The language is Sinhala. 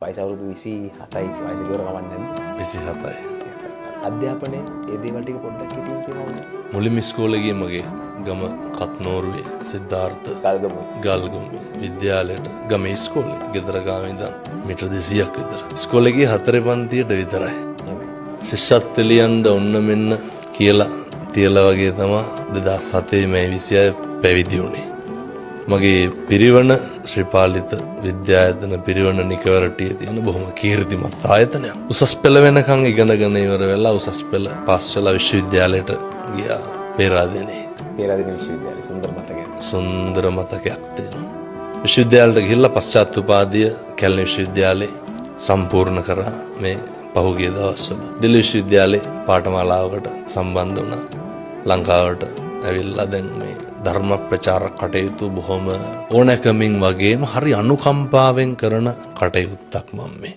වයස අවුරුදු 27යි වයස ඉවර කවන්නේ නැද්ද? 27යි. අධ්‍යාපනයේ ඒ දේවල් ටික පොඩ්ඩක් හිතින් කියනවද? මුලින්ම ඉස්කෝලේ ගියේ මගේ ගම කත්නෝරුවේ සිද්ධාර්ථ ගල්ගම විද්‍යාලයට ගමේ ඉස්කෝලේ ගෙදර ගාවේ ඉඳන් මීටර් 200ක් විතර. ඉස්කෝලේ ගියේ 4 පන්තියට විතරයි. ශිෂ්‍යත්ව ලියන්න ඔන්න මෙන්න කියලා තියලා වගේ තමයි 2007 මේ 26 පැවිදි වුණේ. මගේ පිරිවන ශ්‍රීපාලිත විද්‍යායතන පිරිවන නිකවරටියේ තියෙන බොහොම කීර්තිමත් ආයතනයක්. උසස් පෙළ වෙනකන් ඉගෙනගෙන ඉවර වෙලා උසස් පෙළ පාස් වෙලා විශ්වවිද්‍යාලයට ගියා පේරාදෙණියේ. පේරාදෙණිය විශ්වවිද්‍යාලය සුන්දර මතකයක්. සුන්දර මතකයක් තියෙනවා. විශ්වවිද්‍යාලයට ගිහිල්ලා පශ්චාත් උපාධිය කැලණි විශ්වවිද්‍යාලේ සම්පූර්ණ කරා මේ පහුගිය දවස්වල. දිල්ලි විශ්වවිද්‍යාලේ පාඨමාලාවකට සම්බන්ධ වුණා. ලංකාවට ඇවිල්ලා දැන් මේ ධර්ම ප්‍රචාර කටයුතු බොහොම ඕනෑකමින් වගේම හරි අනුකම්පාවෙන් කරන කටයුත්තක් මම මේ